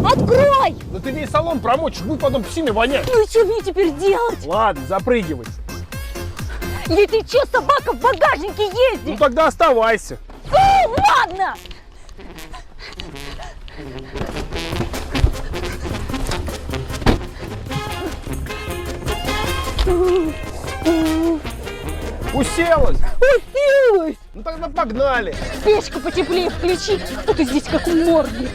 Открой! Да ты весь салон промочишь, будет потом псиной вонять. Ну и что мне теперь делать? Ладно, запрыгивай. И ты что, собака в багажнике Ну ездит? тогда оставайся. Ладно! Уселась. Уселась! Ну тогда погнали. Печку потеплее включи, а то здесь как в морге.